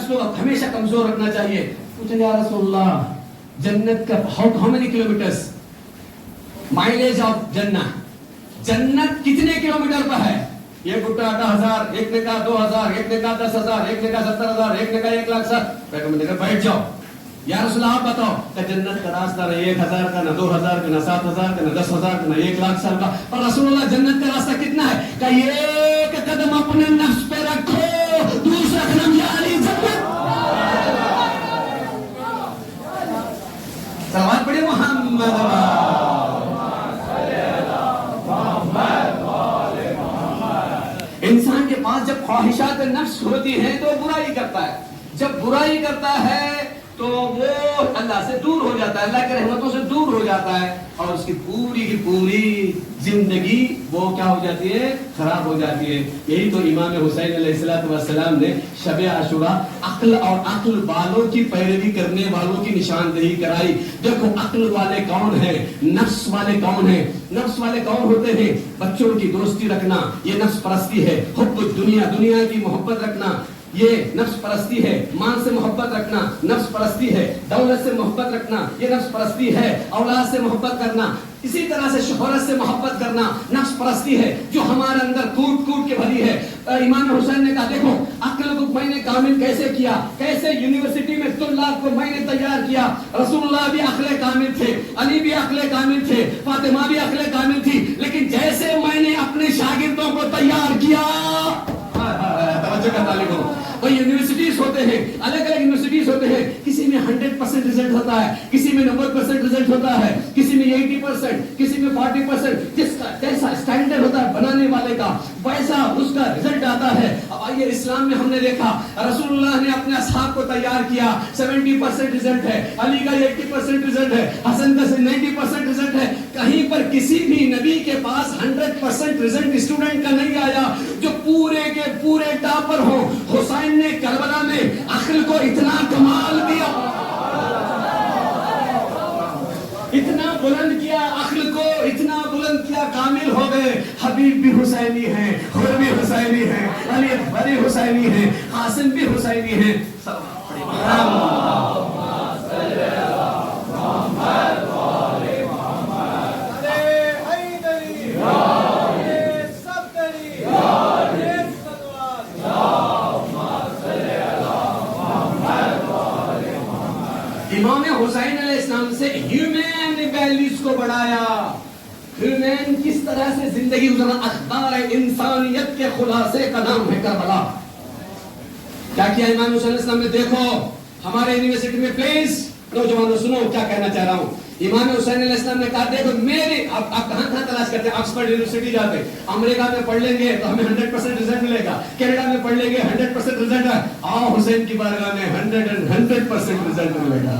نفس کو ہمیشہ کمزور رکھنا چاہیے. پوچھا یا رسول اللہ جنت کا how many kilometers mileage of جنت کتنے کلومیٹر پر ہے؟ ایک گٹا 8,000, ایک نے کہا 2,000, ایک نے کہا 10,000, ایک نے کہا 70,000, ایک نے کہا 1,00,000. پیغمبر نے کہا بیٹھ جاؤ یا رسول اللہ آپ بتاؤ کہ جنت کا راستہ نہ 1,000 کا, نہ 2,000 کا, نہ 7,000 کا, نہ 10,000 کا, نہ 1,00,000 سال کا. پر رسول اللہ جنت کا راستہ کتنا ہے؟ کہ ایک قدم اپنے نفس پہ رکھو, دوسرا قدم یعنی جنت. سوال پڑھے محمد انسان کے پاس جب خواہشات نفس ہوتی ہیں تو برائی کرتا ہے. جب برائی کرتا ہے تو وہ اللہ سے دور ہو جاتا ہے, اللہ کے رحمتوں سے دور ہو جاتا ہے, اور اس کی پوری زندگی وہ کیا ہو جاتی ہے؟ خراب ہو جاتی ہے. یہی تو امام حسین علیہ السلام نے شب عاشوراء عقل اور عقل والوں کی پیروی کرنے والوں کی نشاندہی کرائی. دیکھو عقل والے کون ہیں, نفس والے کون ہیں. نفس والے کون ہوتے ہیں؟ بچوں کی دوستی رکھنا, یہ نفس پرستی ہے. حب دنیا کی محبت رکھنا, یہ نفس پرستی ہے. مال سے محبت رکھنا نفس پرستی ہے. دولت سے محبت رکھنا یہ نفس پرستی ہے. اولاد سے محبت کرنا, اسی طرح سے شہرت سے محبت کرنا نفس پرستی ہے جو ہمارے اندر کوٹ کے بھری ہے. امام حسین نے کہا دیکھو عقل کو میں نے کامل کیسے کیا, کیسے یونیورسٹی میں طلاب کو میں نے تیار کیا. رسول اللہ بھی عقل کامل تھے, علی بھی عقل کامل تھے, فاطمہ بھی عقل کامل تھی, لیکن جیسے میں نے اپنے شاگردوں کو تیار کیا, توجہ کا طالب ہو, وہ یونیورسٹیز ہوتے ہیں, الگ یونیورسٹیز ہوتے ہیں, کسی میں 100% رزلٹ ہوتا ہے, کسی میں 90% رزلٹ ہوتا ہے, کسی میں 80%, کسی میں 40%. جس کا جیسا اسٹینڈرڈ ہوتا ہے بنانے والے کا ویسا اس کا رزلٹ آتا ہے. اب آئیے اسلام میں ہم نے دیکھا رسول اللہ نے اپنے اصحاب کو تیار کیا, 70% رزلٹ ہے, علی کا 80% رزلٹ ہے, حسن کا 90% رزلٹ ہے. کہیں پر کسی بھی نبی کے پاس 100% رزلٹ اسٹوڈنٹ کا نہیں آیا جو پورے کے پورے ٹاپر ہو. حسین نے کربلا میں عقل کو اتنا کمال دیا, اتنا بلند کیا, عقل کو اتنا بلند کیا, کامل ہو گئے. حبیب بھی حسینی ہیں, حر بھی حسینی ہیں, علی اکبر بھی حسینی ہیں, قاسم بھی حسینی ہیں. امام حسین علیہ السلام سے ہیومن ویلیوز کو بڑھایا, ہیومن کس طرح سے زندگی گزارنا. اخبار انسانیت کے خلاصے کا نام ہے کربلا. کیا کیا امام حسین علیہ السلام نے؟ دیکھو ہمارے یونیورسٹی میں, پلیز نوجوانوں سنو کیا کہنا چاہ رہا ہوں. امام حسین علیہ السلام نے کہا دیکھو میرے, آپ کہاں تلاش کرتے ہیں؟ آکسفورڈ یونیورسٹی جاتے, امریکہ میں پڑھ لیں گے تو ہمیں 100% رزلٹ ملے گا, کینیڈا میں پڑھ لیں گے 100% رزلٹ ہے. حسین کی بارگاہ میں 100% رزلٹ ملے گا.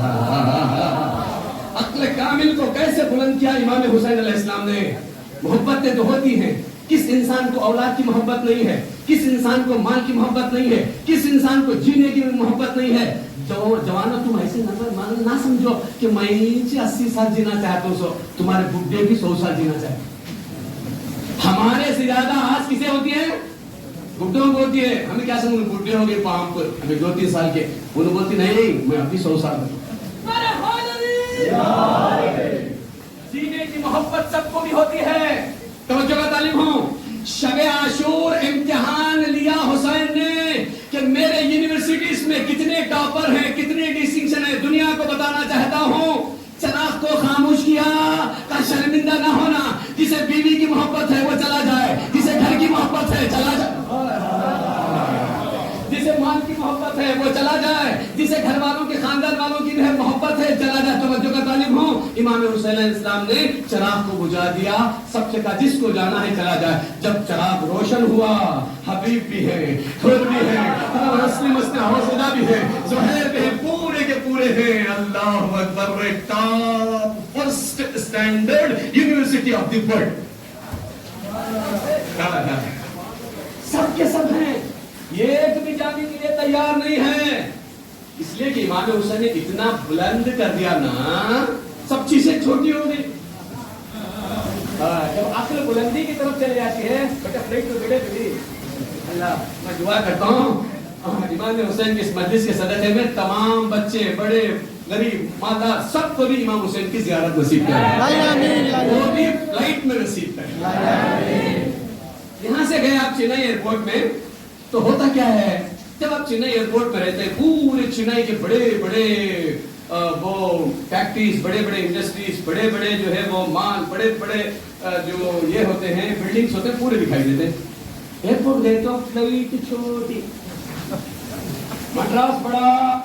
عقل کامل کو کیسے بلند کیا امام حسین علیہ السلام نے. محبتیں تو ہوتی ہیں, کس انسان کو اولاد کی محبت نہیں ہے, کس انسان کو مال کی محبت نہیں ہے, کس انسان کو جینے کی محبت نہیں ہے. جوانوں تم ایسے نہ سمجھو کہ میں 80 سال جینا چاہتا ہوں, تمہارے بڈھے بھی 100 سال جینا چاہتے. ہمارے سے زیادہ آج کسے ہوتی ہے؟ بڈھوں کو ہوتی ہے. ہمیں کیا سمجھ بڈھے ہو گئے پام پر, ہمیں 2-3 سال کے, انہوں بولتی نہیں میں ابھی 100 سال ہوں. جینے کی محبت سب کو بھی ہوتی ہے. توجہ کا طالب ہوں. شب عاشور امتحان لیا حسین نے کہ میرے یونیورسٹیز میں کتنے ٹاپر ہیں, کتنے ڈسٹنکشن ہیں, دنیا کو بتانا چاہتا ہوں. چراغ کو خاموش کیا کہ شرمندہ نہ ہونا. جسے بیوی کی محبت ہے وہ چلا جائے, جسے گھر کی محبت ہے چلا جائے, جسے مال کی محبت ہے وہ چلا جائے, جسے گھر والوں کے خاندان والوں کی محبت ہے چلا جائے. توجہ کا طالب ہوں. امام حسین علیہ السلام نے چراغ کو بجھا دیا, سب سے کہا جس کو جانا ہے چلا جائے. جب چراغ روشن ہوا, حبیب بھی ہے, حر بھی ہے, حوصلہ بھی ہے, زہیر بھی ہے, پورے کے پورے ہیں. اللہ اکبر. Top first standard university of the world, سب کے سب ہیں, ایک بھی جانے کے لیے تیار نہیں ہے. اس لیے کہ امام حسین نے اتنا بلند کر دیا نا, سب چیزیں چھوٹی ہو گئی. جب عقل بلندی کی طرف چلے جاتی ہے, بیٹا فلیٹ تو بیٹے اللہ میں دعا کرتا ہوں امام حسین کی اس مجلس کے صدقے میں تمام بچے بڑے غریب مالدار سب کو بھی امام حسین کی زیارت نصیب کرے، وہ بھی فلائٹ میں نصیب کرے۔ یہاں سے گئے آپ چنئی ایئرپورٹ میں، تو ہوتا کیا ہے جب آپ چنئی ایئرپورٹ میں رہتے ہیں، پورے چنئی کے بڑے بڑے وہ فیکٹریز، بڑے بڑے انڈسٹریز، بڑے بڑے جو ہے وہ مال، بڑے بڑے جو یہ ہوتے ہیں بلڈنگز ہوتے ہیں، پورے دکھائی دیتے ہیں۔ ایئرپورٹ گئے تو فلائٹ چھوٹی، مدراس بڑا،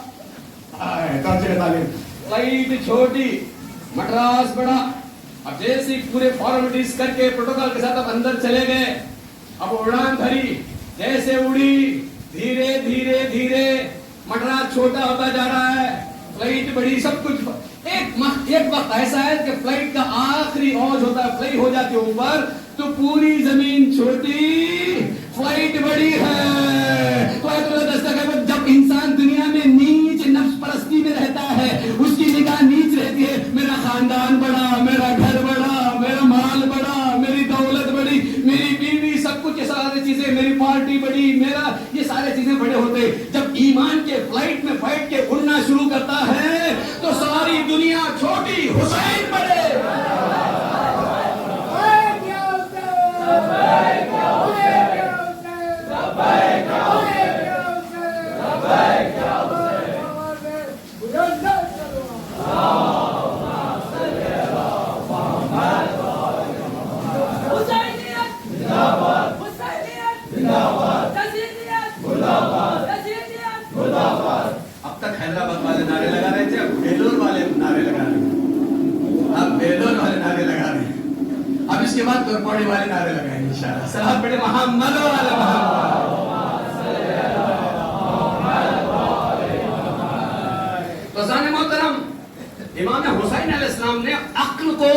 فلائٹ چھوٹی، مدراس بڑا۔ اب جیسے پورے فارمیلٹیز کر کے پروٹوکول کے ساتھ اب اندر چلے گئے، اب اڑان بھری، جیسے اڑی، دھیرے دھیرے دھیرے مدراس چھوٹا ہوتا جا رہا ہے، فلائٹ بڑی، سب کچھ۔ ایک وقت ایسا ہے کہ فلائٹ کا آخری اوج ہوتا ہے، فلائی ہو جاتی ہے اوپر تو پوری زمین چھوٹی، فلائٹ بڑی ہے۔ تو جب انسان دنیا میں نیچ نفس پرستی میں رہتا ہے، اس کی نگاہ نیچ رہتی ہے، میرا خاندان بڑا، میرا گھر بڑا، میرا مال بڑا، میری دولت بڑی، میری بیوی، سب کچھ، یہ ساری چیزیں، میری پارٹی بڑی، میرا یہ سارے چیزیں بڑے ہوتے۔ جب ایمان کے فلائٹ میں بیٹھ کے اڑنا شروع کرتا ہے تو ساری دنیا چھوٹی، حسین بڑے۔ اب تک حیدرآباد والے نعرے لگا رہے تھے، اب بیلور والے نعرے لگا رہے ہیں، اب بیلور والے نعرے لگا رہے ہیں، اب اس کے بعد تورپوڑی والے نعرے لگائیں گے انشاءاللہ۔ سلام پڑھے محمد والے محمد۔ تو زان محترم، امام حسین علیہ السلام نے عقل کو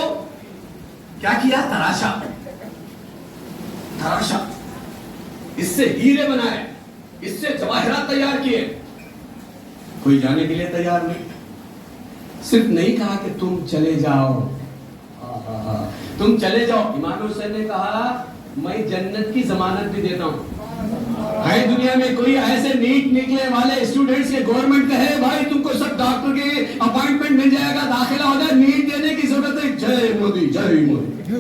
کیا کیا؟ تراشا، تراشا، اس سے ہیرے بنائے، اس سے جواہرات تیار کیے۔ کوئی جانے کے لیے تیار نہیں، صرف نہیں کہا کہ تم چلے جاؤ، تم چلے جاؤ۔ امام حسین نے کہا میں جنت کی ضمانت بھی دیتا ہوں۔ ہے دنیا میں کوئی ایسے نیٹ نکلے والے اسٹوڈنٹس کے گورنمنٹ کہے بھائی تم کو سب ڈاکٹر کے اپائنٹمنٹ مل جائے گا، داخلہ ہو جائے، نیٹ دینے کی ضرورت ہے، جے مودی، جے مودی۔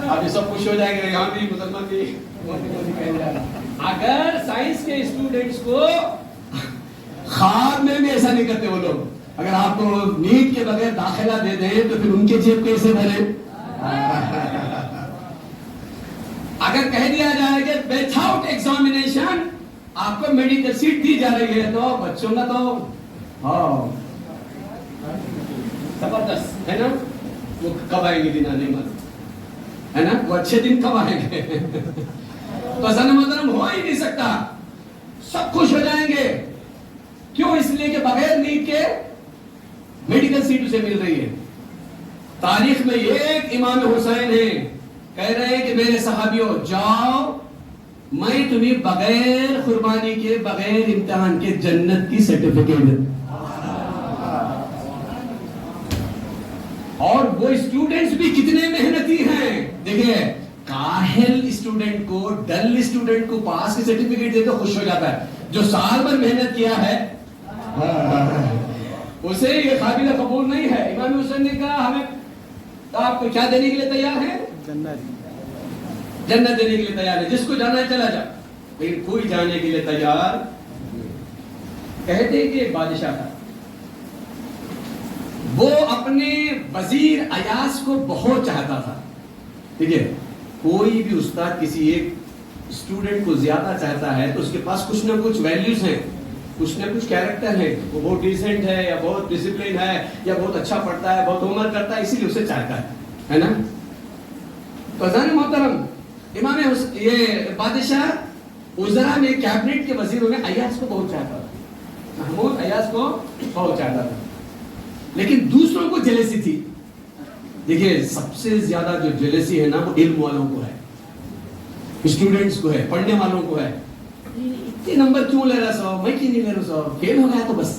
اب یہ سب خوش ہو جائیں گے، یہاں بھی مسلمان بھی مودی مودی کہہ جائے گا۔ اگر سائنس کے اسٹوڈنٹس کو خواب میں بھی ایسا نہیں کرتے وہ لوگ، اگر آپ کو نیٹ کے بغیر داخلہ دے دیں تو پھر ان کے جیب کیسے بھرے؟ اگر کہہ دیا جائے کہ وداؤٹ ایگزامینیشن آپ کو میڈیکل سیٹ دی جا رہی ہے تو بچوں کا تو زبردست ہے نا، وہ کب آئیں گے دن نہیں معلوم ہے نا، وہ اچھے دن کب آئیں گے؟ تو زن محترم ہو ہی نہیں سکتا، سب خوش ہو جائیں گے۔ کیوں؟ اس لیے کہ بغیر نیٹ کے میڈیکل سیٹ اسے مل رہی ہے۔ تاریخ میں ایک امام حسین ہے، کہہ رہے ہیں کہ میرے صحابیوں جاؤ، میں تمہیں بغیر قربانی کے، بغیر امتحان کے جنت کی سرٹیفکیٹ۔ اور وہ اسٹوڈنٹس بھی کتنے محنتی ہیں، دیکھیں کاہل اسٹوڈنٹ کو، ڈل اسٹوڈنٹ کو پاس کی سرٹیفکیٹ دے تو خوش ہو جاتا ہے، جو سال بھر محنت کیا ہے اسے یہ قابل قبول نہیں ہے۔ امام حسین نے کہا ہمیں آپ کو کیا دینے کے لیے تیار ہے؟ جنت دینے کے لیے تیار ہے، جس کو جانا ہے چلا جا، لیکن کوئی جانے کے لیے تیار۔ کہتے کہ ایک بادشاہ تھا، وہ اپنے وزیر ایاز کو بہت چاہتا تھا۔ ٹھیک ہے، کوئی بھی استاد کسی ایک اسٹوڈنٹ کو زیادہ چاہتا ہے تو اس کے پاس کچھ نہ کچھ ویلیوز ہیں، کچھ نہ کچھ کیریکٹر ہے، وہ بہت ڈیسنٹ ہے یا بہت ڈسپلن ہے یا بہت اچھا پڑھتا ہے، بہت ہوم ورک کرتا ہے، اسی لیے اسے چاہتا ہے نا۔ تو عزیزان محترم، امام یہ بادشاہ وزراء میں، کیبنٹ کے وزیروں میں ایاز کو بہت چاہتا تھا، محمود ایاز کو بہت چاہتا تھا، لیکن دوسروں کو جیلسی تھی۔ دیکھیے سب سے زیادہ جو جیلسی ہے نا وہ علم والوں کو ہے، اسٹوڈنٹس کو ہے، پڑھنے والوں کو ہے۔ اتنے نمبر کیوں لے رہا صاحب، میں کیوں نہیں لے رہا صاحب، فیل ہو گیا تو بس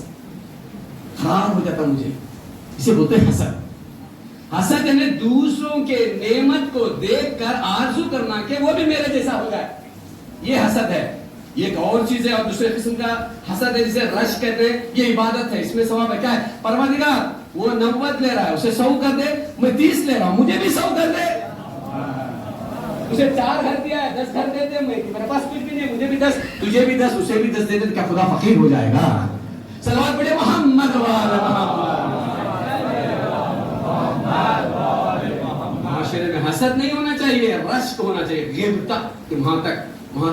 خراب ہو جاتا مجھے، اسے بولتے ہیں حسد۔ حسد یعنی دوسروں کے نعمت کو دیکھ کر آرزو کرنا کہ وہ بھی میرے جیسا ہو جائے، یہ حسد ہے۔ یہ ایک اور چیز ہے. اور دوسرے قسم کا حسد ہے جسے رش کہتے ہیں, یہ عبادت ہے, اس میں ثواب ہے. کیا ہے؟ پروردگار وہ 90 لے رہا ہے, اسے 100 کر دے, میں 30 لے رہا ہوں, مجھے بھی 100 کر دے. اسے 4 گھر دیا ہے, 10 گھر دے دے, میرے پاس کچھ بھی نہیں, مجھے بھی 10, تجھے بھی 10, اسے بھی 10 دے دے. کیا خدا فقیر ہو جائے گا؟ صلوات پڑھے محمد وعلی محمد. معاشرے میں حسد نہیں ہونا چاہیے, رشک ہونا چاہیے, غیبت, کہ وہاں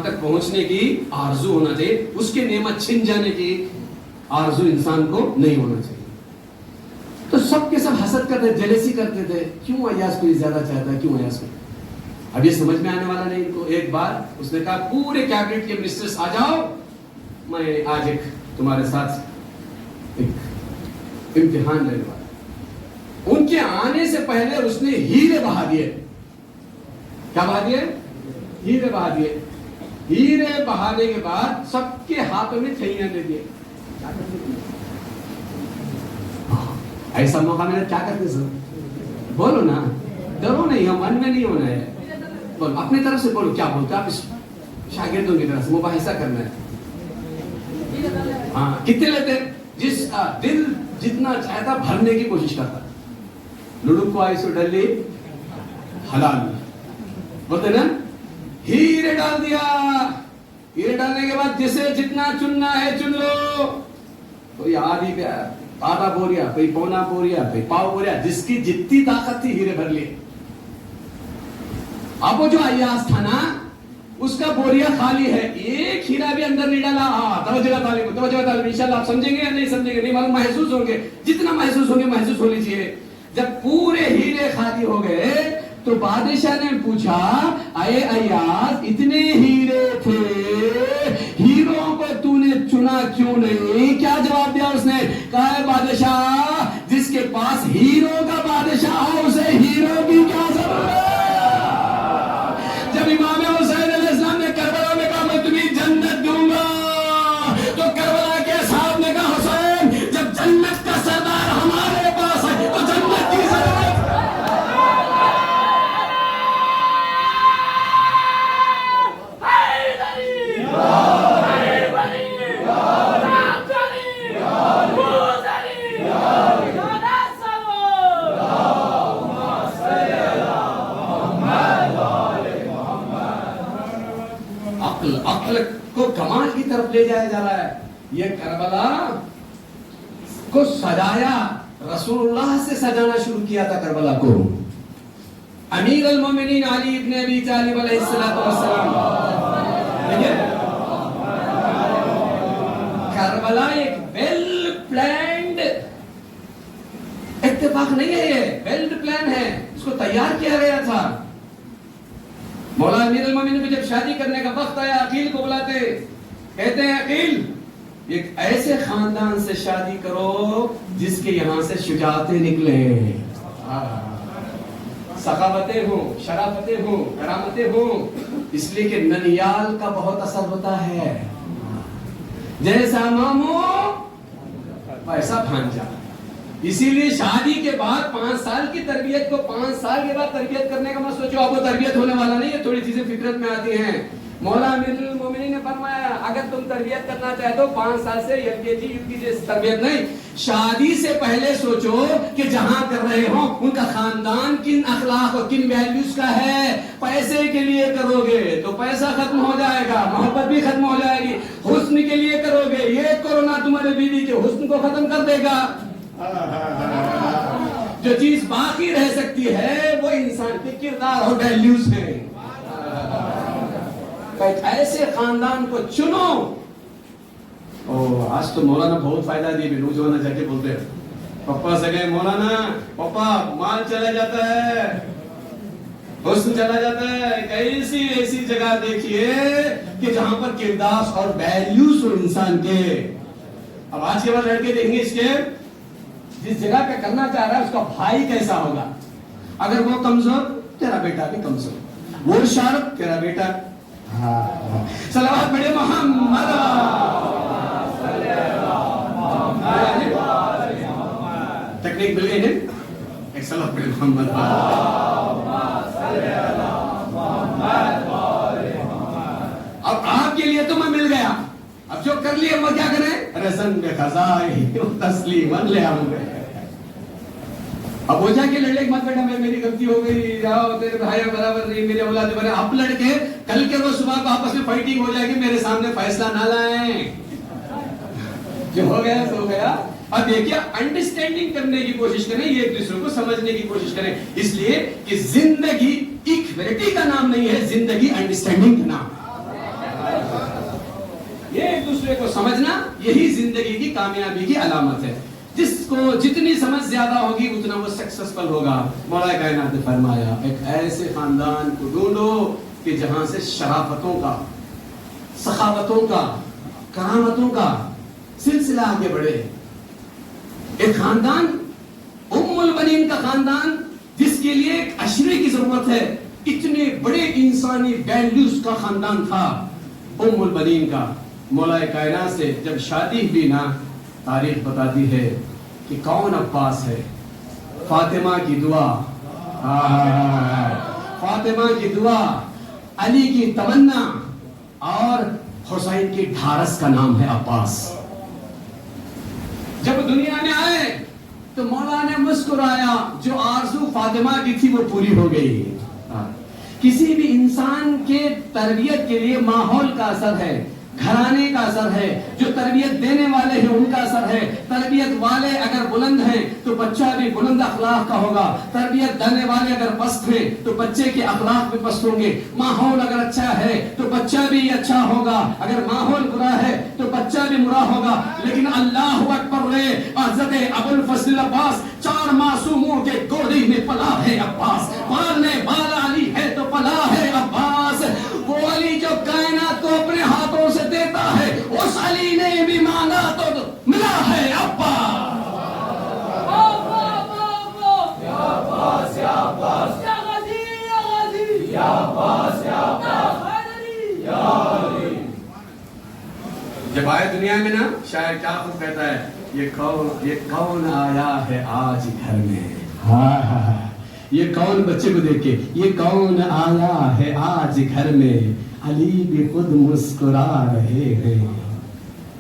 تک پہنچنے کی آرزو ہونا چاہیے, اس کے نعمت چھن جانے کی آرزو انسان کو نہیں ہونا چاہیے. تو سب کے سب حسد کرتے, جیلسی کرتے تھے. کیوں ایاز کو زیادہ چاہتا ہے, کیوں ایاز کو؟ اب یہ سمجھ میں آنے والا نہیں ان کو. ایک بار اس نے کہا پورے کیبنٹ کے منسٹرز آ جاؤ, میں آج ایک تمہارے ساتھ ایک امتحان لینے والا. ان کے آنے سے پہلے اس نے ہیرے بہا دیے. کیا بہا دیے؟ ہیرے بہا دیے. ہیرے بہانے کے بعد سب کے ہاتھوں میں تھیلیاں دے دیے. ایسا موقع میں کیا کرتے سر؟ بولو نا, ڈرو نہیں, ہم من میں نہیں ہونا ہے. بولو اپنی طرف سے, بولو کیا بولتے آپ شاگردوں کی طرف سے مباحثہ کرنا ہے. ہاں, کتنے لیتے؟ جس کا دل جتنا چاہتا بھرنے کی کوشش کرتا. لڑو کو آئی سو ڈلی حلال بولتے نا. ہیرے ڈال دیا. ہیرے ڈالنے کے بعد جسے جتنا چننا ہے چن لو. کوئی آدھی آدھا بوریا, کوئی پونا بوریا, کوئی پاؤ بوریا, جس کی جتنی طاقت تھی ہیرے بھر لیے. اب وہ جو ایاز تھا نا, اس کا بوریا خالی ہے, ایک ہیرا بھی اندر نہیں ڈالا. توجہ طالب, انشاءاللہ آپ سمجھیں گے یا نہیں سمجھیں گے نہیں معلوم, محسوس ہوں گے, جتنا محسوس ہوں گے محسوس ہونی چاہیے. جب پورے ہیرے خالی ہو گئے تو بادشاہ نے پوچھا, اے ایاز اتنے ہیرے تھے, ہیروں کو تو نے چنا کیوں نہیں؟ کیا جواب دیا اس نے؟ کہا بادشاہ جس کے پاس ہیروں کا بادشاہ ہو اسے ہیروں کی کیا ضرورت ہے؟ جب امام حسین علیہ السلام نے کربلا میں کہا میں تمہیں جنت دوں گا, تو کربلا کے صاحب نے کہا حسین جب جنت کا سردار ہمارے پاس ہے تو جنت کی ضرورت. عقل کو کمال کی طرف لے جایا جا رہا ہے. یہ کربلا کو سجایا, رسول اللہ سے سجانا شروع کیا تھا کربلا کو. امیر المومنین علی ابن ابی طالب علیہ السلام. کربلا ایک ویل پلانڈ اتفاق نہیں ہے, یہ ویل پلان ہے, اس کو تیار کیا گیا تھا. مولا امیر المومنین کو جب شادی کرنے کا وقت آیا, عقیل کو بلاتے, کہتے ہیں عقیل ایک ایسے خاندان سے شادی کرو جس کے یہاں سے شجاعتیں نکلیں, ثقافتیں ہوں, شرافتیں ہوں, کرامتیں ہوں. اس لیے کہ ننیال کا بہت اثر ہوتا ہے, جیسا مامو ویسا بھانجا. اسی لیے شادی کے بعد 5 سال کی تربیت کو 5 سال کے بعد تربیت کرنے کا مت سوچو, اب وہ تربیت ہونے والا نہیں ہے, تھوڑی چیزیں فطرت میں آتی ہیں. مولا امیر المومنین نے فرمایا اگر تم تربیت کرنا چاہتے ہو 5 سال سے LKG UKG تربیت نہیں, شادی سے پہلے سوچو کہ جہاں کر رہے ہو ان کا خاندان کن اخلاق اور کن ویلیوز کا ہے. پیسے کے لیے کرو گے تو پیسہ ختم ہو جائے گا, محبت بھی ختم ہو جائے گی. حسن کے لیے کرو گے, یہ کورونا تمہارے بیوی کے حسن کو ختم کر دے گا. جو چیز باقی رہ سکتی ہے وہ انسان کے کردار اور ویلیوز ہیں. ایسے خاندان کو چنو. آج تو مولانا بہت فائدہ دی, نوجوان جا کے بولتے ہیں پپا سے گئے مولانا, پپا مال چلا جاتا ہے, حسن چلا جاتا ہے, ایسی جگہ دیکھیے کہ جہاں پر کردار اور ویلیوز ہو انسان کے. اب آج کے بعد لڑکے دیکھیں گے اس کے جس جگہ پہ کرنا چاہ رہا ہے اس کا بھائی کیسا ہوگا. اگر وہ کمزور تیرا بیٹا بھی کمزور, وہ شارپ تیرا بیٹا. صلوات پڑھے محمد. تکنیک مل گئی ہے, ایک صلوات پڑھے محمد. اب آپ کے لیے تو میں مل گیا, رسن میں خزائے تسلیما لعمرے. اب وہ جا کے لڑے مت بیٹا میری غلطی ہو گئی, جاؤ تیرے بھائی برابر نہیں, میرے اولاد بنے. اب لڑکے کل کے روز صبح کو آپس میں فائٹنگ ہو جائے گی, میرے سامنے فیصلہ نہ لائیں, جو ہو گیا سو ہو گیا. اب دیکھیے انڈرسٹینڈنگ کرنے کی کوشش کریں, یہ ایک دوسرے کو سمجھنے کی کوشش کریں, اس لیے کہ زندگی ایکوالٹی کا نام نہیں ہے, زندگی انڈرسٹینڈنگ کا نام ہے. یہ ایک دوسرے کو سمجھنا یہی زندگی کی کامیابی کی علامت ہے. جس کو جتنی سمجھ زیادہ ہوگی اتنا وہ سکسیسفل ہوگا. مولا کائنات نے فرمایا ایک ایسے خاندان کو ڈھونڈو کہ جہاں سے شرافتوں کا, سخاوتوں کا, کرامتوں کا سلسلہ آگے بڑھے. ایک خاندان, ام البنین کا خاندان, جس کے لیے ایک عشرے کی ضرورت ہے, اتنے بڑے انسانی ویلیوز کا خاندان تھا ام البنین کا. مولا کائنات سے جب شادی ہوئی نا, تاریخ بتاتی ہے کہ کون عباس ہے, فاطمہ کی دعا, فاطمہ کی دعا, علی کی تمنا اور حسین کی ڈھارس کا نام ہے عباس. جب دنیا میں آئے تو مولا نے مسکرایا, جو آرزو فاطمہ کی تھی وہ پوری ہو گئی. کسی بھی انسان کے تربیت کے لیے ماحول کا اثر ہے, گھرانے کا اثر ہے, جو تربیت دینے والے ہیں ان کا اثر ہے. تربیت والے اگر بلند ہیں تو بچہ بھی بلند اخلاق کا ہوگا, تربیت دینے والے اگر پست ہیں تو بچے کے اخلاق بھی پست ہوں گے. ماحول اگر اچھا ہے تو بچہ بھی اچھا ہوگا, اگر ماحول برا ہے تو بچہ بھی برا ہوگا. لیکن اللہ اکبر رے, حضرت ابوالفضل عباس, 4 معصوموں کے گودی میں پلا ہے عباس, پالنے والا علی ہے تو پلا ہے عباس. وہ علی جو کائنات کو اپنے ہاتھوں سے دیتا ہے, اس علی نے بھی مانگا تو ملا ہے عباس. جب آئے دنیا میں نا, شاعر کیا خوب کہتا ہے, یہ کون آیا ہے آج گھر میں, یہ کون, بچے کو دیکھ کے, یہ کون آیا ہے آج گھر میں, علی بھی خود مسکرا رہے ہیں,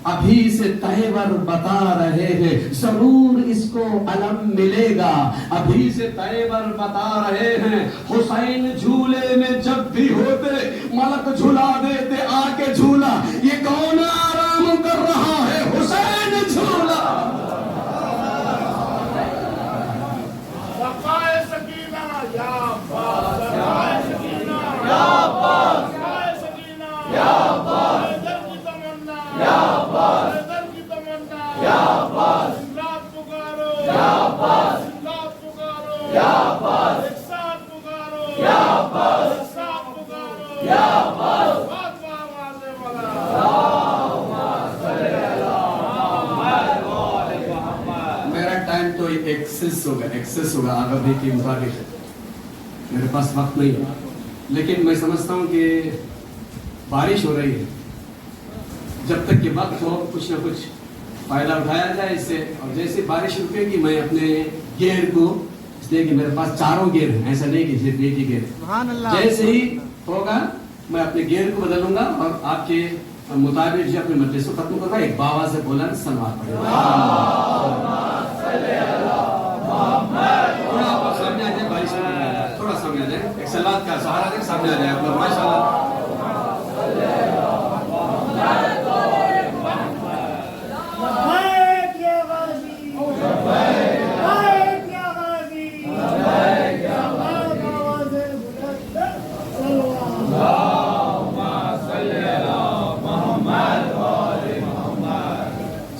ابھی سے تیور بتا رہے ہیں, ضرور اس کو علم ملے گا, ابھی سے تیور بتا رہے ہیں. حسین جھولے میں جب بھی ہوتے ملک جھلا دیتے آ کے جھولا, یہ کون آرام کر رہا ہے, حسین جھولا. میرا ٹائم تو ایکسس ہوگا آگے کے مطابق, میرے پاس وقت نہیں ہے, لیکن میں سمجھتا ہوں کہ بارش ہو رہی ہے, جب تک کہ وقت ہو کچھ نہ کچھ فائدہ اٹھایا جائے اس سے. اور جیسے بارش رکے گی میں اپنے گیئر کو, اس لیے کہ میرے پاس 4 گیئر ہیں, ایسا نہیں کہ صرف ایک ہی گیئر, جیسے ہی ہوگا میں اپنے گیئر کو بدلوں گا اور آپ کے مطابق جو اپنے مجلس کو ختم کروں گا. ایک باوا سے بولا سلوات پڑھے گا. تھوڑا آپ سامنے آ جائیں, بارش تھوڑا سامنے آ جائیں, ایک سلوات کا سہارا دیں, سامنے آ جائیں آپ لوگ. ماشاء اللہ.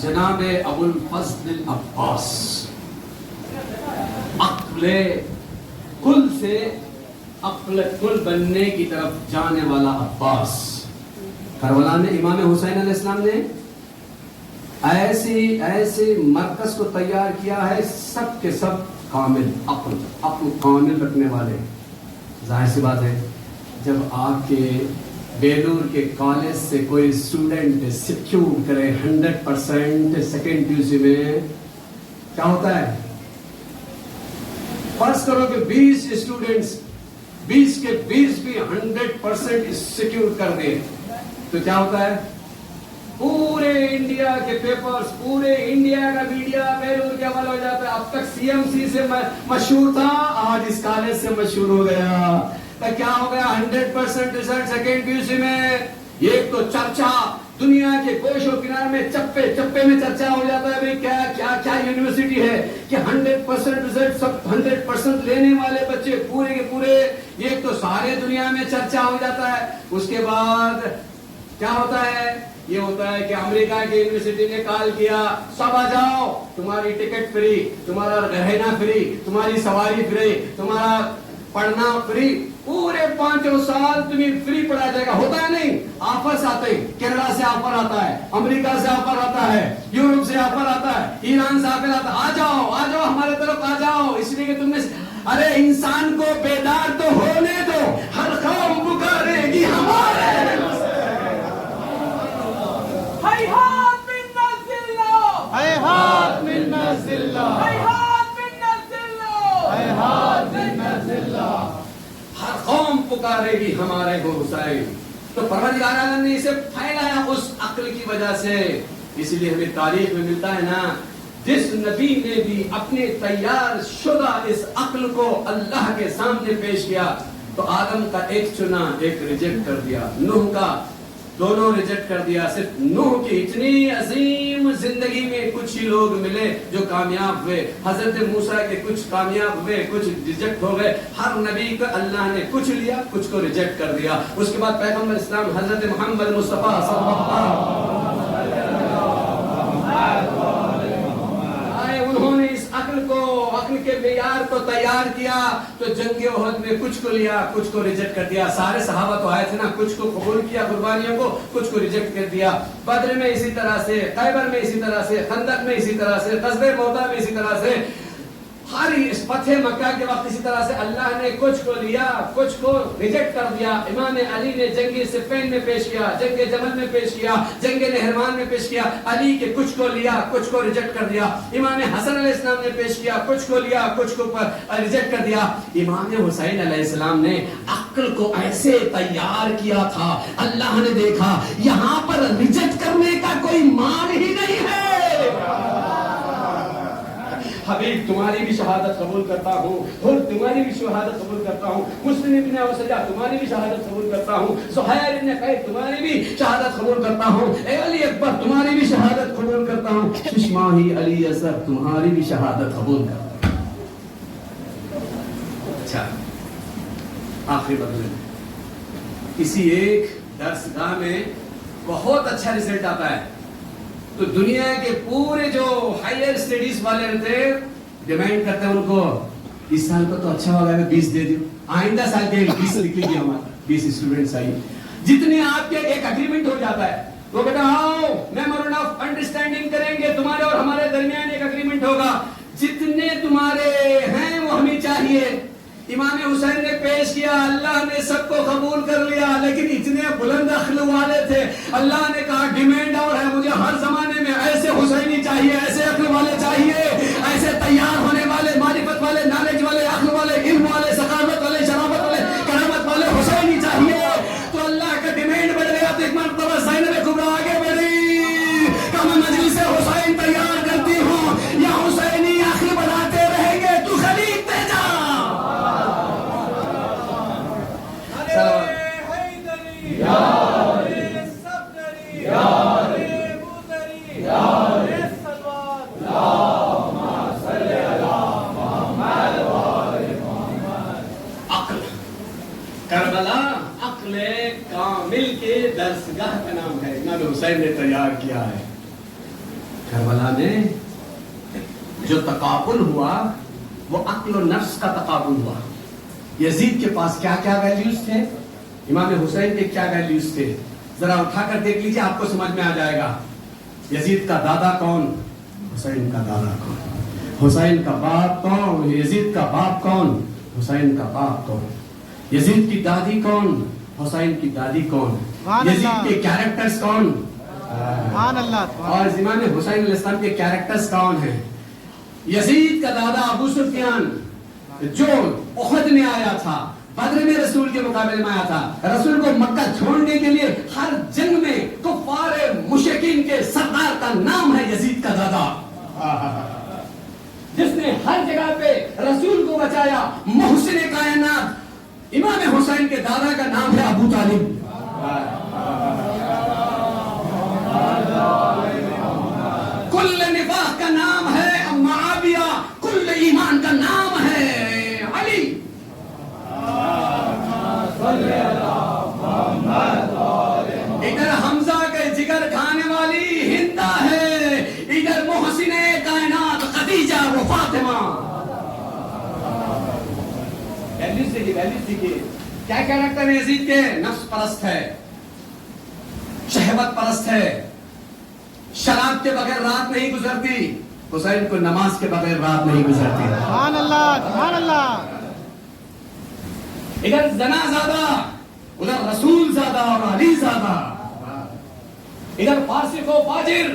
جناب ابوالفضل عباس, عقل کل سے عقل کل بننے کی طرف جانے والا عباس. کربلا میں امام حسین علیہ السلام نے ایسے مرکز کو تیار کیا ہے, سب کے سب کامل عقل کامل رکھنے والے. ظاہر سی بات ہے, جب آپ کے بیلور کے کالج سے کوئی اسٹوڈنٹ سیکیور کرے 100% سیکنڈ PUC میں, کیا ہوتا ہے, فرض کرو کہ 20 اسٹوڈنٹس 20 کے 20 بھی 100% سیکیور کر دیں, تو کیا ہوتا ہے, پورے انڈیا کے پیپرز، پورے انڈیا کا میڈیا بیرون کے حوالے ہو جاتا ہے. اب تک CMC سے مشہور تھا، آج اس کالج سے مشہور ہو گیا. تو کیا ہو گیا؟ 100% رزلٹ سیکنڈ PUC میں. ایک تو چرچا دنیا کے گوش و کنار میں، چپے چپے میں چرچا ہو جاتا ہے بھئی کیا کیا کیا یونیورسٹی ہے کہ 100% رزلٹ، سب 100% لینے والے بچے پورے کے پورے. ایک تو سارے دنیا میں چرچا ہو جاتا ہے. اس کے بعد کیا ہوتا ہے؟ یہ ہوتا ہے کہ امریکہ کی یونیورسٹی نے کال کیا، سب آ جاؤ، تمہاری ٹکٹ فری، تمہارا رہنا فری، تمہاری سواری فری، تمہارا پڑھنا فری، پورے 5 سال تمہیں فری پڑھایا جائے گا. ہوتا ہے نہیں؟ آفرز آتے ہیں، کینیڈا سے آفر آتا ہے، امریکہ سے آفر آتا ہے، یورپ سے آفر آتا ہے، ایران سے آفر آتا ہے. آ جاؤ ہمارے طرف آ جاؤ. اس لیے کہ تم نے، ارے انسان کو بیدار تو ہونے دو، ہر قوم پکارے گی ہمارے. ہر قوم پکارے گی ہمارے کو حسین. تو پروردگار عالم نے اسے پھیلایا اس عقل کی وجہ سے. اس لیے ہمیں تاریخ میں ملتا ہے نا، جس نبی نے بھی اپنے تیار شدہ اس عقل کو اللہ کے سامنے پیش کیا تو آدم کا ایک چنا، ایک ریجیکٹ کر دیا، نوح کا دونوں ریجیکٹ کر دیا. صرف نوح کی اتنی عظیم زندگی میں کچھ ہی لوگ ملے جو کامیاب ہوئے. حضرت موسیٰ کے کچھ کامیاب ہوئے، کچھ ریجیکٹ ہو گئے. ہر نبی کا اللہ نے کچھ لیا، کچھ کو ریجیکٹ کر دیا. اس کے بعد پیغمبر اسلام حضرت محمد مصطفیٰ صلی اللہ آئے، انہوں نے اس عقل کو، عقل کے معیار کو تیار کیا. تو جنگ احد میں کچھ کو لیا، کچھ کو ریجیکٹ کر دیا. سارے صحابہ تو آئے تھے نا، کچھ کو قبول کیا قربانیوں کو، کچھ کو ریجیکٹ کر دیا. بدر میں اسی طرح سے، خیبر میں اسی طرح سے، خندق میں اسی طرح سے، غزوہ موطا میں اسی طرح سے، ہر اس فتح مکہ کے وقت اسی طرح سے اللہ نے کچھ کو لیا، کچھ کو ریجیکٹ کر دیا. امام علی نے جنگ صفین میں پیش کیا، جنگ جمل میں پیش کیا، جنگ نہروان میں پیش کیا. علی کے کچھ کو لیا، کچھ کو ریجیکٹ کر دیا. امام حسن علیہ السلام نے پیش کیا، کچھ کو لیا، کچھ کو ریجیکٹ کر دیا. امام حسین علیہ السلام نے عقل کو ایسے تیار کیا تھا، اللہ نے دیکھا یہاں پر ریجیکٹ کرنے کا کوئی مان ہی نہیں ہے. حبیب تمہاری بھی شہادت قبول کرتا ہوں، اور تمہاری بھی شہادت قبول کرتا ہوں. مسلم ابن اوسجہ تمہاری بھی شہادت قبول کرتا ہوں. زہیر ابن قیس تمہاری بھی شہادت قبول کرتا ہوں. اے علی اکبر تمہاری بھی شہادت قبول کرتا ہوں. ششماہی علی اصغر تمہاری بھی شہادت قبول کرتا ہوں. اچھا، آخری بدلے کسی ایک درسگاہ میں بہت اچھا رزلٹ آتا ہے تو دنیا کے پورے جو ہائر اسٹڈیز والے رہتے ہیں ڈیمانڈ کرتے ہیں ان کو، اس سال کو تو اچھا ہوگا 20 دے دوں، آئندہ سال کے 20 لکھ لیجیے، ہمارا 20 اسٹوڈنٹس آئیے. جتنے آپ کے ایک اگریمنٹ ہو جاتا ہے وہ بیٹا آؤ میمورنڈم آف انڈرسٹینڈنگ کریں گے، تمہارے اور ہمارے درمیان ایک اگریمنٹ ہوگا، جتنے تمہارے ہیں وہ ہمیں چاہیے. امام حسین نے پیش کیا، اللہ نے سب کو قبول کر لیا، لیکن اتنے بلند عقل والے تھے، اللہ نے کہا ڈیمانڈ اور ہے، مجھے ہر زمانے میں ایسے حسینی چاہیے، ایسے عقل والے چاہیے، ایسے تیار ہونے والے، معرفت والے، نالج والے، عقل والے، علم والے، ثقافت والے، شرافت والے، کرامت والے حسینی چاہیے. تو اللہ کا ڈیمانڈ بڑھ گیا. تو ایک مرتبہ زینب کبریٰ آگے بڑھی کہ میں مجلس حسین تیار کرتی ہوں، یا حسینی عقل بڑھاتے رہیں گے تو خلیفتے جا. کربلا عقل کامل کے درسگاہ کا نام ہے، امام حسین نے تیار کیا ہے. کربلا میں جو تقابل ہوا وہ عقل و نفس کا تقابل ہوا. یزید کے پاس کیا کیا ویلیوز تھے، امام حسین کے کیا ویلیوز تھے، ذرا اٹھا کر دیکھ لیجیے، آپ کو سمجھ میں آ جائے گا. یزید کا دادا کون، حسین کا دادا کون، حسین کا باپ کون، یزید کا باپ کون، حسین کا باپ کون، یزید کی دادی کون، حسین کی دادی کون، یزید کے کیریکٹرز کون، اور امام حسین علیہ السلام کے کیریکٹرز کون ہیں. یزید کا دادا ابو سفیان جو احد میں آیا تھا، بدر میں رسول کے مقابلے میں آیا تھا، رسول کو مکہ چھوڑنے کے لیے ہر جنگ میں کفار مشرکین کا نام ہے یزید کا دادا، جس نے ہر جگہ پہ رسول کو بچایا. محسن کائنات امام حسین کے دادا کا نام ہے ابو طالب. کل نفاق کا نام ہے معاویہ، کل ایمان کا نام ہے علی. ادھر حمزہ کے جگر کھانے والی ہندا ہے، ادھر محسن کائنات خدیجہ و فاطمہ. ویلیوز دیکھیے کیا کیریکٹر ہے یزید کے. نفس پرست ہے، شہوت پرست ہے، شراب کے بغیر رات نہیں گزرتی. حسین کو نماز کے بغیر رات نہیں گزرتی. سبحان اللہ سبحان اللہ. ادھر زنا زادہ، ادھر رسول زادہ اور علی زادہ. ادھر فاسق و فاجر،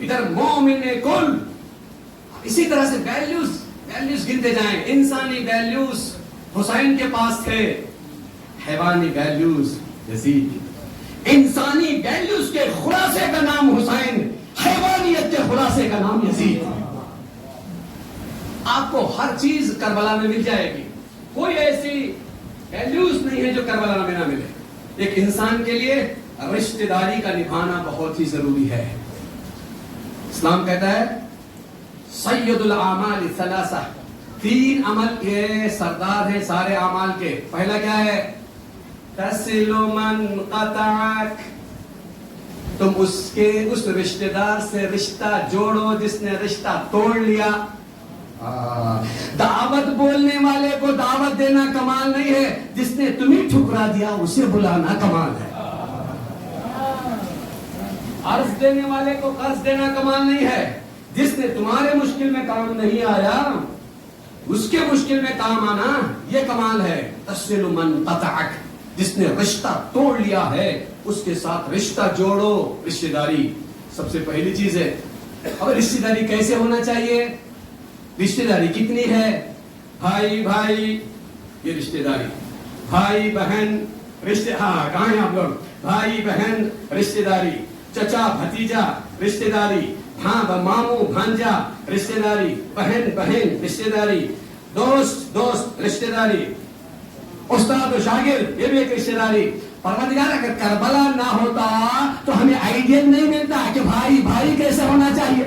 ادھر مومن کل. اسی طرح سے ویلیوز گنتے جائیں. انسانی ویلیوز حسین کے پاس تھے، حیوانی ویلیوز یزید. انسانی ویلیوز کے خلاصے کا نام حسین، حیوانیت کے خلاصے کا نام یزید. آپ کو ہر چیز کربلا میں مل جائے گی، کوئی ایسی ویلیوز نہیں ہے جو کربلا میں نہ ملے. ایک انسان کے لیے رشتہ داری کا نبھانا بہت ہی ضروری ہے. اسلام کہتا ہے سید الاعمال ثلاثہ، 3 عمل کے سردار ہیں سارے اعمال کے. پہلا کیا ہے؟ تصل من قطعک، تم اس رشتہ دار سے رشتہ جوڑو جس نے رشتہ توڑ لیا. دعوت بولنے والے کو دعوت دینا کمال نہیں ہے، جس نے تمہیں ٹھکرا دیا اسے بلانا کمال ہے. قرض دینے والے کو قرض دینا کمال نہیں ہے، جس نے تمہارے مشکل میں کام نہیں آیا اس کے مشکل میں کام آنا یہ کمال ہے. تصل من قطعک، جس نے رشتہ توڑ لیا ہے اس کے ساتھ رشتہ جوڑو. رشتہ داری سب سے پہلی چیز ہے. اور رشتہ داری کیسے ہونا چاہیے؟ رشتہ داری کتنی ہے؟ بھائی بھائی یہ رشتہ داری، بھائی بہن رشتہ، ہاں کہاں ہیں آپ لوگ؟ بھائی بہن رشتہ داری، چچا بھتیجا رشتہ داری، ہاں ماموں بھانجا رشتہ داری، بہن بہن رشتہ داری، دوست دوست رشتہ داری، استاد و شاگرد یہ بھی ایک رشتہ داری. پروردگار اگر کربلا نہ ہوتا تو ہمیں آئیڈیا نہیں ملتا کہ بھائی بھائی کیسے ہونا چاہیے.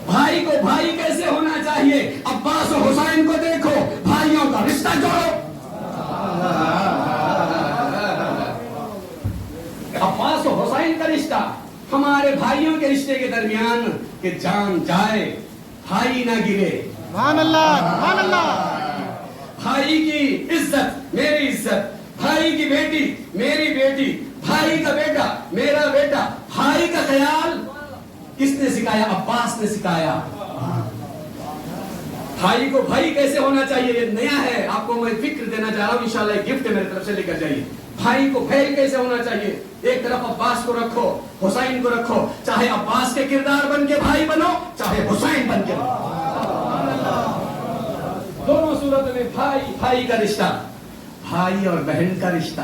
بھائی کو بھائی کیسے ہونا چاہیے. عباس و حسین کو دیکھو، بھائیوں کا رشتہ جوڑو. عباس و حسین کا رشتہ ہمارے بھائیوں کے رشتے کے درمیان کہ جان جائے بھائی نہ گرے. سبحان اللہ سبحان اللہ. بھائی کی عزت میری عزت، بھائی کی بیٹی میری بیٹی، بھائی کا بیٹا میرا بیٹا. بھائی کا خیال کس نے سکھایا؟ عباس نے سکھایا. بھائی کو بھائی کیسے ہونا چاہیے یہ نیا ہے، آپ کو میں فکر دینا چاہ رہا ہوں. انشاءاللہ ایک گفٹ میری طرف سے لے کر جائیے. بھائی کو بھائی کیسے ہونا چاہیے. ایک طرف عباس کو رکھو، حسین کو رکھو. چاہے عباس کے کردار بن کے بھائی بنو، چاہے حسین بن کے بنو. دونوں صورت میں بھائی بھائی کا رشتہ، بھائی اور بہن کا رشتہ.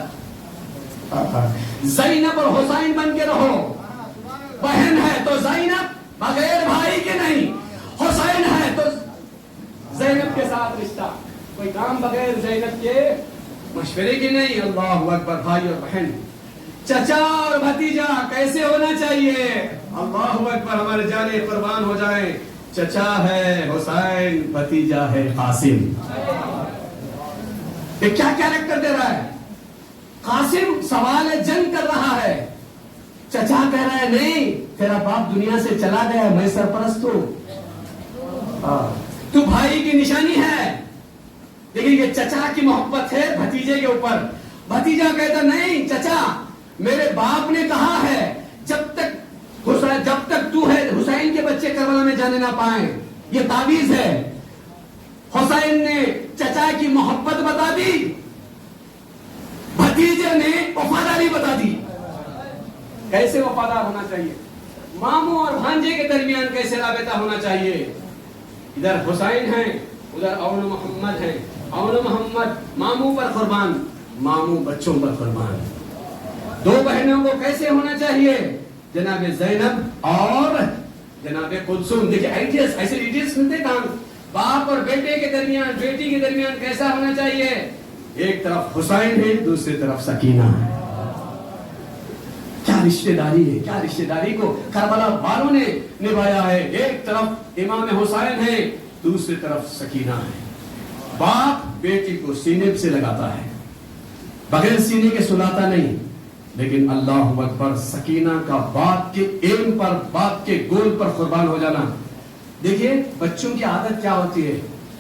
زینب اور حسین بن کے رہو. بہن ہے تو زینب بغیر بھائی کے نہیں، حسین ہے تو زینب کے ساتھ رشتہ. کوئی کام بغیر زینب کے مشورے کی نہیں. اللہ اکبر. بھائی اور بہن، چچا اور بھتیجا کیسے ہونا چاہیے؟ اللہ اکبر. ہمارے جانے قربان ہو جائیں. چچا ہے حسین، بھتیجا ہے قاسم. یہ کیا کیریکٹر دے رہا ہے؟ قاسم سوال جنگ کر رہا ہے، چچا کہہ رہا ہے نہیں تیرا باپ دنیا سے چلا گیا، میں سرپرست ہوں، تو بھائی کی نشانی ہے. لیکن یہ چچا کی محبت ہے بھتیجے کے اوپر. بھتیجا کہتا نہیں چچا میرے باپ نے کہا ہے جب تک تو ہے حسین کے بچے کربلا میں جانے نہ پائیں، یہ تعویذ ہے. حسین نے چچا کی محبت بتا دی، بھتیجے نے وفاداری بتا دی. کیسے وفادار ہونا چاہیے، ماموں اور بھانجے کے درمیان کیسے رابطہ ہونا چاہیے. ادھر حسین ہیں، ادھر اون محمد ہیں. اون محمد ماموں پر قربان، ماموں بچوں پر قربان. دو بہنوں کو کیسے ہونا چاہیے؟ جناب زینب اور جناب کلثوم. دیکھیں آئیڈیاز ایسے آئیڈیاز ملتے کہاں. باپ اور بیٹے کے درمیان، بیٹی کے درمیان کیسا ہونا چاہیے؟ ایک طرف حسین ہے، دوسری طرف سکینہ ہے. کیا رشتہ داری ہے، کیا رشتہ داری کو کربلا والوں نے نبھایا ہے. ایک طرف امام حسین ہے، دوسری طرف سکینہ ہے. باپ بیٹی کو سینے سے لگاتا ہے، بغیر سینے کے سلاتا نہیں. لیکن اللہ اکبر، سکینہ کا بات کے ایم پر، بات کے گول پر قربان ہو جانا. دیکھیے بچوں کی عادت کیا ہوتی ہے.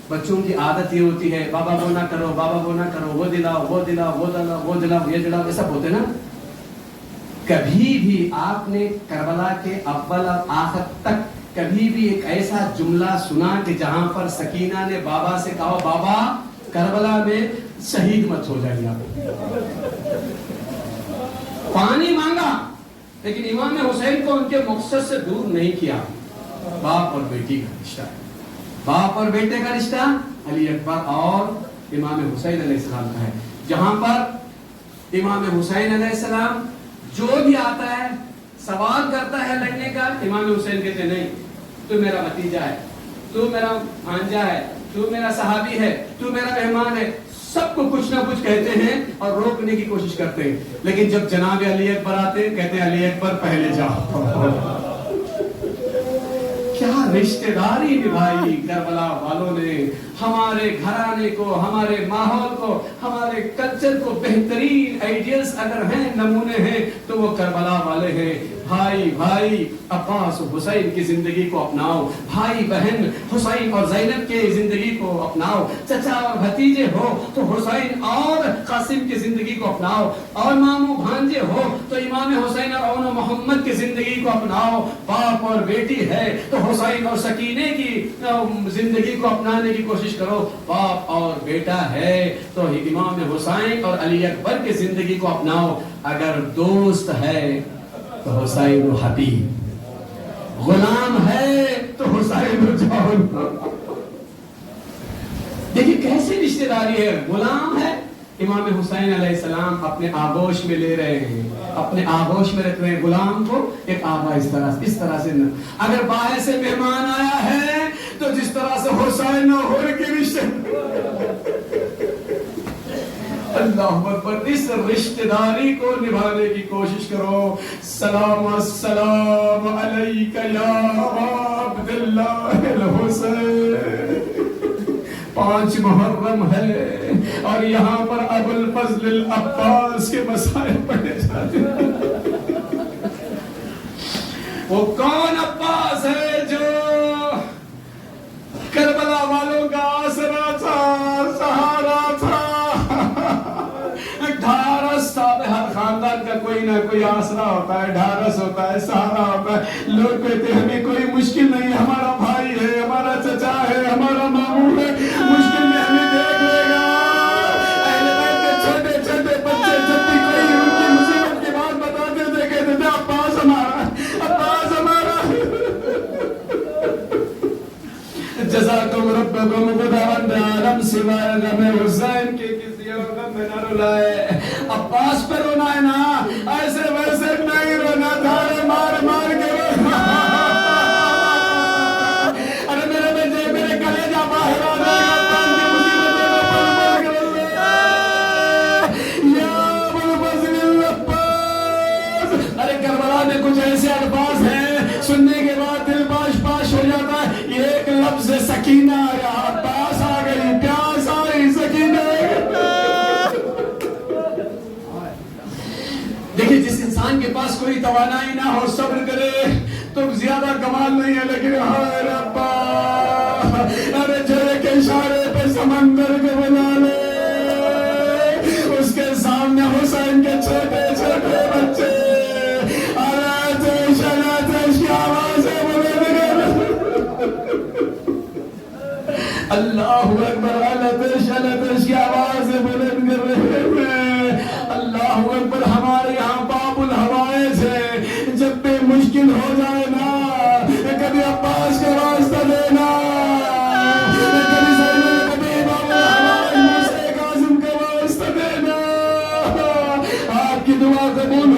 بچوں کی عادت یہ ہوتی ہے بابا وہ نہ کرو، بابا وہ نہ کرو، وہ دلاؤ، وہ دلاؤ، وہ دلاؤ، وہ دلاؤ، یہ دلاؤ، یہ سب ہوتے نا. کبھی بھی آپ نے کربلا کے اول اور آخر تک کبھی بھی ایک ایسا جملہ سنا کہ جہاں پر سکینہ نے بابا سے کہا بابا کربلا میں شہید مت ہو جائیے آپ. پانی مانگا لیکن امام حسین کو ان کے مقصد سے دور نہیں کیا. باپ اور بیٹی کا رشتہ، باپ اور بیٹے کا رشتہ علی اکبر اور امام حسین علیہ السلام کا ہے. جہاں پر امام حسین علیہ السلام جو بھی آتا ہے سوال کرتا ہے لڑنے کا، امام حسین کہتے نہیں تو میرا بھتیجا ہے، تو میرا بھانجا ہے، تو میرا صحابی ہے، تو میرا مہمان ہے. سب کو کچھ نہ کچھ کہتے ہیں اور روکنے کی کوشش کرتے ہیں. لیکن جب جناب علی اکبر آتے ہیں کہتے ہیں علی اکبر پہلے جاؤ. کیا رشتہ داری نبھائی کربلا والوں نے. ہمارے گھرانے کو، ہمارے ماحول کو، ہمارے کلچر کو بہترین آئیڈیاز اگر ہیں، نمونے ہیں تو وہ کربلا والے ہیں. بھائی بھائی عباس و حسین کی زندگی کو اپناؤ، بھائی بہن حسین اور زینب کی زندگی کو اپناؤ، چچا اور بھتیجے ہو تو حسین اور قاسم کی زندگی کو اپناؤ، اور ماموں بھانجے ہو تو امام حسین اور اون محمد کی زندگی کو اپناؤ. باپ اور بیٹی ہے تو حسین اور سکینے کی زندگی کو اپنانے کی کوشش کرو. باپ اور بیٹا ہے تو امام حسین اور علی اکبر کی زندگی کو اپناؤ. اگر دوست ہے تو حسین و حبیب، غلام ہے تو حسین و جان. دیکھیے کیسے رشتہ داری ہے. غلام ہے امام حسین علیہ السلام اپنے آغوش میں لے رہے ہیں، اپنے آغوش میں رکھ رہے ہیں غلام کو. ایک آبا اس طرح سے نہ. اگر باہر سے مہمان آیا ہے تو جس طرح سے حسین و حور کے رشتے، اللہ اکبر، اس رشتہ داری کو نبھانے کی کوشش کرو. سلام السلام علیک یا عبد اللہ الحسین. 5 محرم ہے اور یہاں پر ابو الفضل العباس کے مسائل پڑھے جاتے ہیں. وہ کون عباس ہے جو کربلا والوں کا آسرا تھا، سہارا تھا، ڈھارس تھا. ہر خاندان کا کوئی نہ کوئی آسرا ہوتا ہے، ڈھارس ہوتا ہے، سہارا ہوتا ہے. لوگ کہتے ہیں ہمیں کوئی مشکل نہیں، ہمارا بھائی ہے، ہمارا چچا ہے، ہمارا ماموں ہے، مشکل میں ہمیں دیکھ لے گا. اہل بیت کے چھوٹے چھوٹے بچے جب بھی کوئی ان کی مصیبت کی بات بتاتے تھے کہتے تھے عباس ہمارا، عباس ہمارا. جزاکم ربکم خداوند عالم سوائے غم حسین کے کسی اور غم میں نہ رلائے. عباس پہ رونا ہے نا، ایسے ویسے نہیں رونا، دھارے مار مار کے رونا. ارے میرے بچے، میرے کلیجہ باہر آ جائے گا، عباس کی مصیبتیں میں پل پل کے یا ابو الفضل العباس. ارے کربلا میں کچھ ایسے الفاظ ہیں سننے کے بعد دل باش باش ہو جاتا ہے. یہ ایک لفظ سکینہ آیا، عباس آ گئی، پیاس آئی، سکینہ. دیکھیں جس انسان کے پاس کوئی توانائی نہ ہو، صبر کرے تو زیادہ کمال نہیں ہے. لیکن ہائے ربا، ارے جرے کے اشارے پہ سمندر کو بنا لے. اس کے سامنے حسین کے چھوٹے چھوٹے بچے، ارے تیش کی آوازیں بلند کر. اللہ اکبر، التش کی آوازیں بلند کر رہے ہیں. اللہ اکبر. ہمارے یہاں باب الحوائج ہے، جب بھی مشکل ہو جائے نا کبھی عباس کا واسطہ دینا، کبھی زینب، کبھی باب الحوائج موسیٰ کاظم کا واسطہ دینا. آپ کی دعا قبول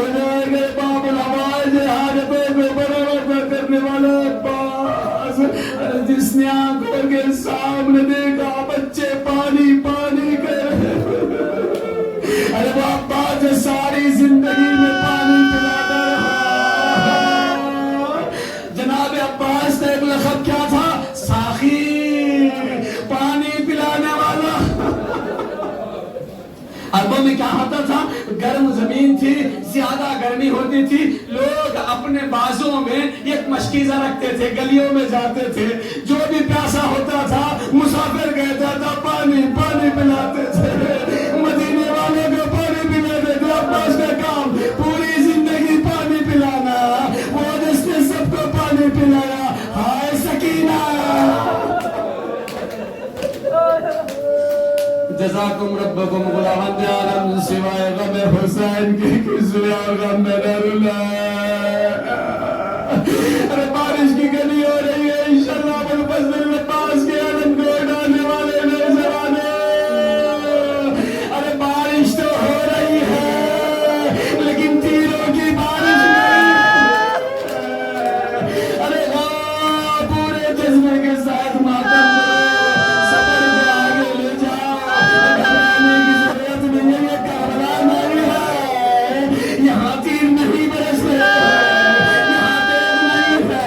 عربوں میں کیا ہوتا تھا؟ گرم زمین تھی، زیادہ گرمی ہوتی تھی، لوگ اپنے بازوں میں ایک مشکیزہ رکھتے تھے، گلیوں میں جاتے تھے، جو بھی پیاسا ہوتا تھا مسافر کہتا تھا پانی پانی پلاتے تھے، مدینے والوں کو پانی پلاتے تھے۔ عباس کا کام پوری زندگی پانی پلانا، وہ جس نے سب کو پانی پلایا، ہائے سکینہ۔ جزاکم ربکم غلاما عالم سوائے غم حسین کی کسی اور غم میں نہ رلا۔ ارے بارش کی گلی ہو رہی ہے، انشاءاللہ بالفضل میں پاس کے عالم کو اڑانے والے نوجوانے۔ ارے بارش تو ہو رہی ہے لیکن تیروں کی بارش نہیں۔ ارے ہاں پورے جذبے کے ساتھ ماتم سفر میں آگے لے جاؤ، گھبرانے کی ضرورت نہیں ہے، یہ کربلا نہیں ہے، یہاں تیر نہیں برستے، یہاں تیز نہیں ہے،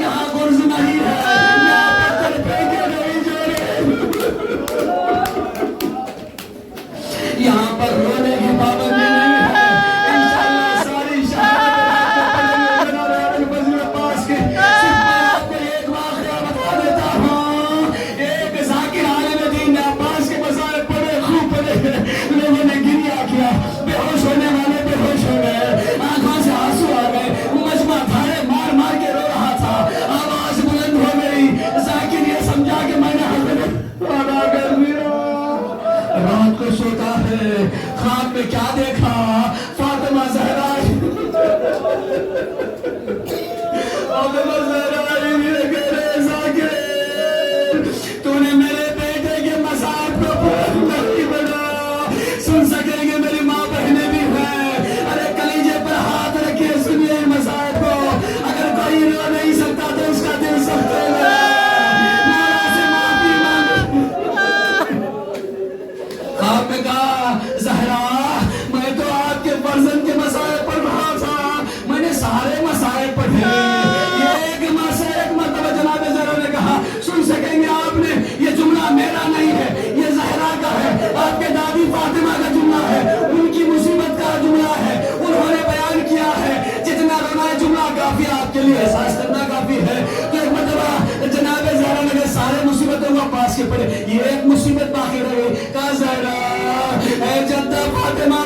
یہاں گرز نہیں ہے، یہاں پتھر پھینکے نہیں جوڑے، یہاں پر رونے کی پابندی نہیں ہے۔ انشاءاللہ ساری شہادت پاس کے صرف میں آپ کو ایک واقعہ بتا دیتا ہوں۔ ایک ذاکر عالم دین عباس کے مسائل پڑے، خوب پڑے، لوگوں نے گریہ کیا، بے ہوش ہونے والے بے ہوش ہو گئے، آنکھوں سے آنسو آ گئے، مجمع تھاڑے مار مار کے رو رہا تھا، آواز بلند ہو گئی، ذاکر یہ سمجھا کہ میں نے حضرت ادا کر دیا۔ رات کو سوتا ہے، خواب میں کیا دیکھا؟ فاطمہ زہرا، فاطمہ زہرا یہ کہہ رہے ذاکر تو نے میرے بیٹے کے مصائب کو پورا نہیں بنا، سن سکیں گے میری ماں بہنیں بھی ہیں، ارے کلیجے پر ہاتھ رکھے سنیے مصائب کو، اگر کوئی رو نہیں سکتا تو اس کا دل سخت ہوگا، مولا سے معافی مانگو۔ خواب میں کہا زہرا میں تو آپ کے فرزند کے مسائل پڑھ رہا تھا، میں نے سارے مسائل پڑھے، یہ ایک مرتبہ جناب زہرا نے کہا سن سکیں گے آپ نے، یہ جملہ میرا نہیں ہے، یہ زہرا کا ہے، آپ کے دادی فاطمہ کا جملہ ہے، ان کی مصیبت کا جملہ ہے، انہوں نے بیان کیا ہے، جتنا رونا ہے جملہ کافی آپ کے لیے احساس کرنا کافی ہے۔ تو ایک مرتبہ جناب زہرا نے کہا سارے مصیبتوں کو پاس کے پڑھے، یہ ایک مصیبت باقی رہی، کہا زہرا اے جدہ فاطمہ